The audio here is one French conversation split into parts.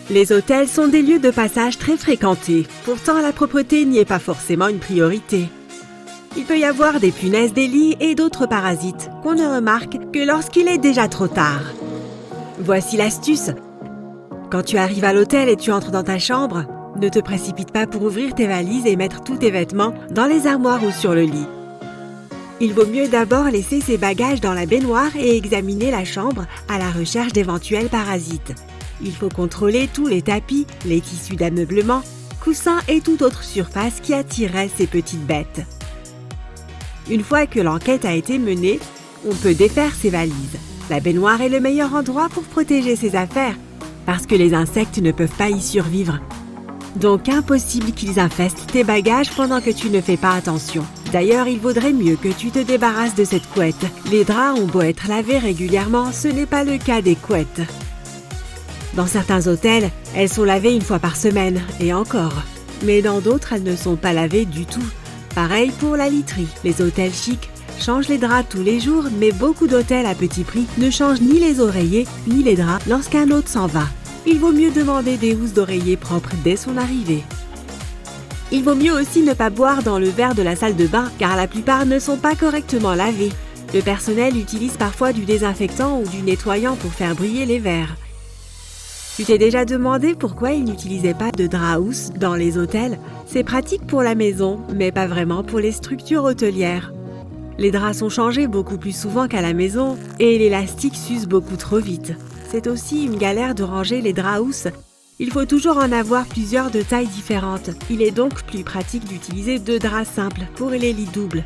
Les hôtels sont des lieux de passage très fréquentés. Pourtant, la propreté n'y est pas forcément une priorité. Il peut y avoir des punaises des lits et d'autres parasites qu'on ne remarque que lorsqu'il est déjà trop tard. Voici l'astuce. Quand tu arrives à l'hôtel et tu entres dans ta chambre, ne te précipite pas pour ouvrir tes valises et mettre tous tes vêtements dans les armoires ou sur le lit. Il vaut mieux d'abord laisser ses bagages dans la baignoire et examiner la chambre à la recherche d'éventuels parasites. Il faut contrôler tous les tapis, les tissus d'ameublement, coussins et toute autre surface qui attirerait ces petites bêtes. Une fois que l'enquête a été menée, on peut défaire ses valises. La baignoire est le meilleur endroit pour protéger ses affaires, parce que les insectes ne peuvent pas y survivre. Donc impossible qu'ils infestent tes bagages pendant que tu ne fais pas attention. D'ailleurs, il vaudrait mieux que tu te débarrasses de cette couette. Les draps ont beau être lavés régulièrement, ce n'est pas le cas des couettes. Dans certains hôtels, elles sont lavées une fois par semaine, et encore. Mais dans d'autres, elles ne sont pas lavées du tout. Pareil pour la literie. Les hôtels chics changent les draps tous les jours, mais beaucoup d'hôtels à petit prix ne changent ni les oreillers ni les draps lorsqu'un hôte s'en va. Il vaut mieux demander des housses d'oreiller propres dès son arrivée. Il vaut mieux aussi ne pas boire dans le verre de la salle de bain, car la plupart ne sont pas correctement lavés. Le personnel utilise parfois du désinfectant ou du nettoyant pour faire briller les verres. Tu t'es déjà demandé pourquoi ils n'utilisaient pas de drap housse dans les hôtels? C'est pratique pour la maison, mais pas vraiment pour les structures hôtelières. Les draps sont changés beaucoup plus souvent qu'à la maison et l'élastique s'use beaucoup trop vite. C'est aussi une galère de ranger les draps housses. Il faut toujours en avoir plusieurs de tailles différentes. Il est donc plus pratique d'utiliser 2 draps simples pour les lits doubles.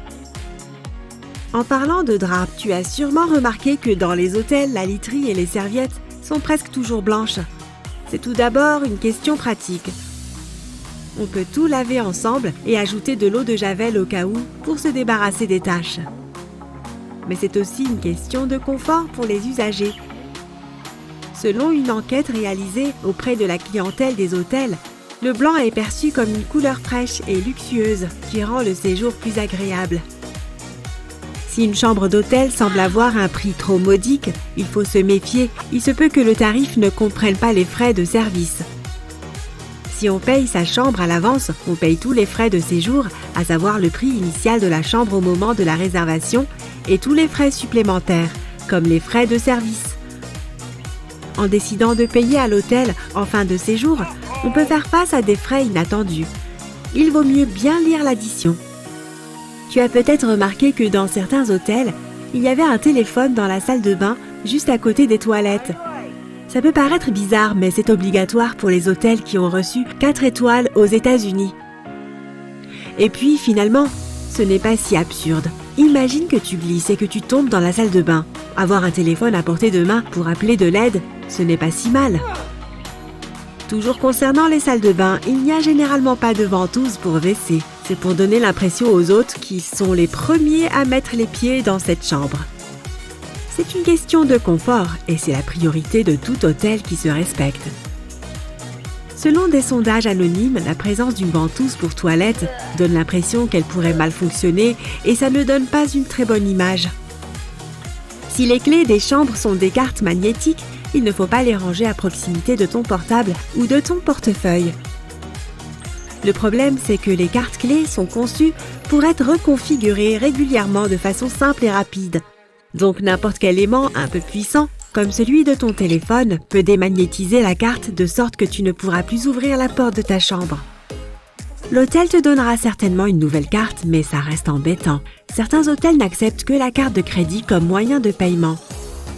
En parlant de draps, tu as sûrement remarqué que dans les hôtels, la literie et les serviettes sont presque toujours blanches. C'est tout d'abord une question pratique. On peut tout laver ensemble et ajouter de l'eau de javel au cas où pour se débarrasser des taches. Mais c'est aussi une question de confort pour les usagers. Selon une enquête réalisée auprès de la clientèle des hôtels, le blanc est perçu comme une couleur fraîche et luxueuse qui rend le séjour plus agréable. Si une chambre d'hôtel semble avoir un prix trop modique, il faut se méfier. Il se peut que le tarif ne comprenne pas les frais de service. Si on paye sa chambre à l'avance, on paye tous les frais de séjour, à savoir le prix initial de la chambre au moment de la réservation et tous les frais supplémentaires, comme les frais de service. En décidant de payer à l'hôtel en fin de séjour, on peut faire face à des frais inattendus. Il vaut mieux bien lire l'addition. Tu as peut-être remarqué que dans certains hôtels, il y avait un téléphone dans la salle de bain juste à côté des toilettes. Ça peut paraître bizarre, mais c'est obligatoire pour les hôtels qui ont reçu 4 étoiles aux États-Unis. Et puis, finalement, ce n'est pas si absurde. Imagine que tu glisses et que tu tombes dans la salle de bain. Avoir un téléphone à portée de main pour appeler de l'aide, ce n'est pas si mal. Toujours concernant les salles de bain, il n'y a généralement pas de ventouse pour WC. C'est pour donner l'impression aux hôtes qu'ils sont les premiers à mettre les pieds dans cette chambre. C'est une question de confort et c'est la priorité de tout hôtel qui se respecte. Selon des sondages anonymes, la présence d'une ventouse pour toilette donne l'impression qu'elle pourrait mal fonctionner et ça ne donne pas une très bonne image. Si les clés des chambres sont des cartes magnétiques, il ne faut pas les ranger à proximité de ton portable ou de ton portefeuille. Le problème, c'est que les cartes clés sont conçues pour être reconfigurées régulièrement de façon simple et rapide. Donc n'importe quel aimant un peu puissant, comme celui de ton téléphone, peut démagnétiser la carte de sorte que tu ne pourras plus ouvrir la porte de ta chambre. L'hôtel te donnera certainement une nouvelle carte, mais ça reste embêtant. Certains hôtels n'acceptent que la carte de crédit comme moyen de paiement.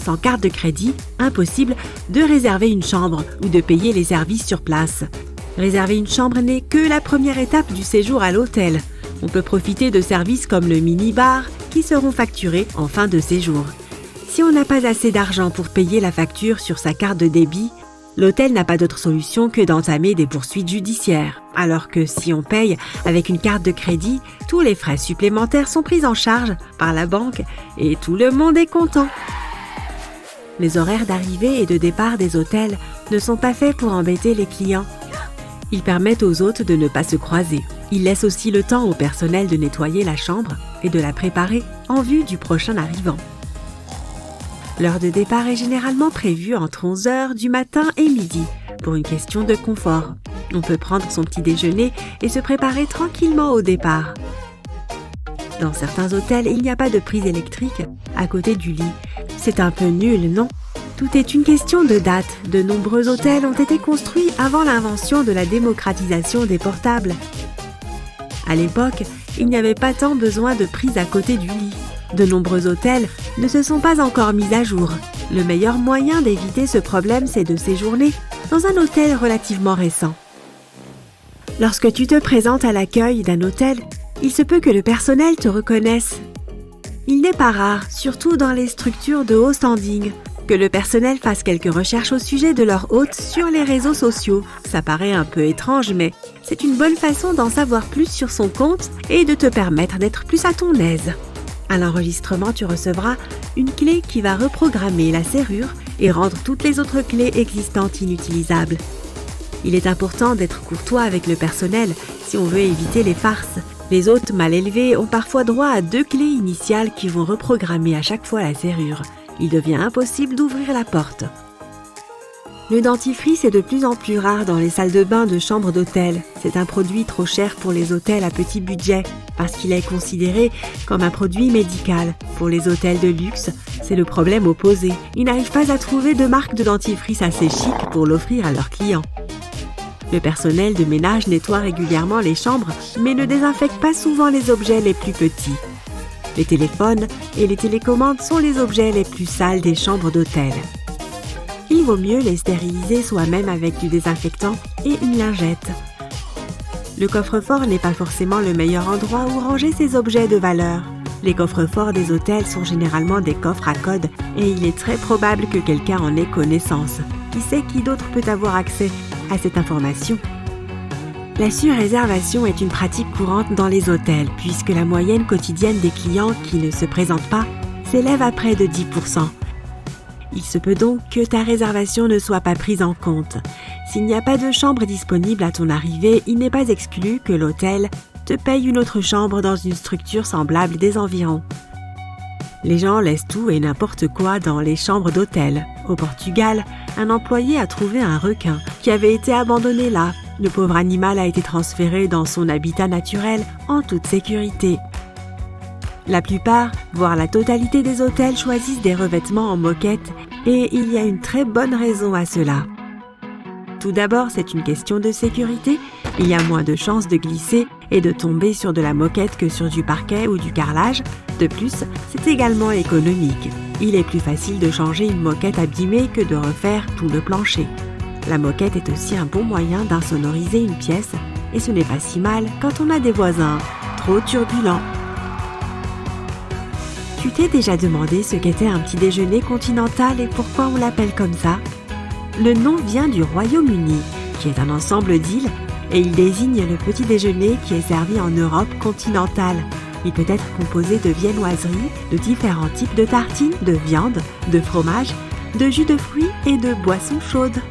Sans carte de crédit, impossible de réserver une chambre ou de payer les services sur place. Réserver une chambre n'est que la première étape du séjour à l'hôtel. On peut profiter de services comme le mini-bar qui seront facturés en fin de séjour. Si on n'a pas assez d'argent pour payer la facture sur sa carte de débit, l'hôtel n'a pas d'autre solution que d'entamer des poursuites judiciaires. Alors que si on paye avec une carte de crédit, tous les frais supplémentaires sont pris en charge par la banque et tout le monde est content. Les horaires d'arrivée et de départ des hôtels ne sont pas faits pour embêter les clients. Ils permettent aux hôtes de ne pas se croiser. Ils laissent aussi le temps au personnel de nettoyer la chambre et de la préparer en vue du prochain arrivant. L'heure de départ est généralement prévue entre 11 heures du matin et midi, pour une question de confort. On peut prendre son petit déjeuner et se préparer tranquillement au départ. Dans certains hôtels, il n'y a pas de prise électrique à côté du lit. C'est un peu nul, non? Tout est une question de date. De nombreux hôtels ont été construits avant l'invention de la démocratisation des portables. À l'époque, il n'y avait pas tant besoin de prise à côté du lit. De nombreux hôtels ne se sont pas encore mis à jour. Le meilleur moyen d'éviter ce problème, c'est de séjourner dans un hôtel relativement récent. Lorsque tu te présentes à l'accueil d'un hôtel, il se peut que le personnel te reconnaisse. Il n'est pas rare, surtout dans les structures de haut standing, que le personnel fasse quelques recherches au sujet de leur hôte sur les réseaux sociaux. Ça paraît un peu étrange, mais c'est une bonne façon d'en savoir plus sur son compte et de te permettre d'être plus à ton aise. À l'enregistrement, tu recevras une clé qui va reprogrammer la serrure et rendre toutes les autres clés existantes inutilisables. Il est important d'être courtois avec le personnel si on veut éviter les farces. Les hôtes mal élevés ont parfois droit à 2 clés initiales qui vont reprogrammer à chaque fois la serrure. Il devient impossible d'ouvrir la porte. Le dentifrice est de plus en plus rare dans les salles de bain de chambres d'hôtel. C'est un produit trop cher pour les hôtels à petit budget, parce qu'il est considéré comme un produit médical. Pour les hôtels de luxe, c'est le problème opposé. Ils n'arrivent pas à trouver de marque de dentifrice assez chic pour l'offrir à leurs clients. Le personnel de ménage nettoie régulièrement les chambres, mais ne désinfecte pas souvent les objets les plus petits. Les téléphones et les télécommandes sont les objets les plus sales des chambres d'hôtel. Il vaut mieux les stériliser soi-même avec du désinfectant et une lingette. Le coffre-fort n'est pas forcément le meilleur endroit où ranger ces objets de valeur. Les coffres-forts des hôtels sont généralement des coffres à code et il est très probable que quelqu'un en ait connaissance. Qui sait qui d'autre peut avoir accès à cette information? La surréservation est une pratique courante dans les hôtels puisque la moyenne quotidienne des clients qui ne se présentent pas s'élève à près de 10%. Il se peut donc que ta réservation ne soit pas prise en compte. S'il n'y a pas de chambre disponible à ton arrivée, il n'est pas exclu que l'hôtel te paye une autre chambre dans une structure semblable des environs. Les gens laissent tout et n'importe quoi dans les chambres d'hôtel. Au Portugal, un employé a trouvé un requin qui avait été abandonné là. Le pauvre animal a été transféré dans son habitat naturel en toute sécurité. La plupart, voire la totalité des hôtels choisissent des revêtements en moquette et il y a une très bonne raison à cela. Tout d'abord, c'est une question de sécurité. Il y a moins de chances de glisser et de tomber sur de la moquette que sur du parquet ou du carrelage. De plus, c'est également économique. Il est plus facile de changer une moquette abîmée que de refaire tout le plancher. La moquette est aussi un bon moyen d'insonoriser une pièce et ce n'est pas si mal quand on a des voisins trop turbulents. Tu t'es déjà demandé ce qu'était un petit déjeuner continental et pourquoi on l'appelle comme ça? Le nom vient du Royaume-Uni, qui est un ensemble d'îles, et il désigne le petit déjeuner qui est servi en Europe continentale. Il peut être composé de viennoiseries, de différents types de tartines, de viande, de fromage, de jus de fruits et de boissons chaudes.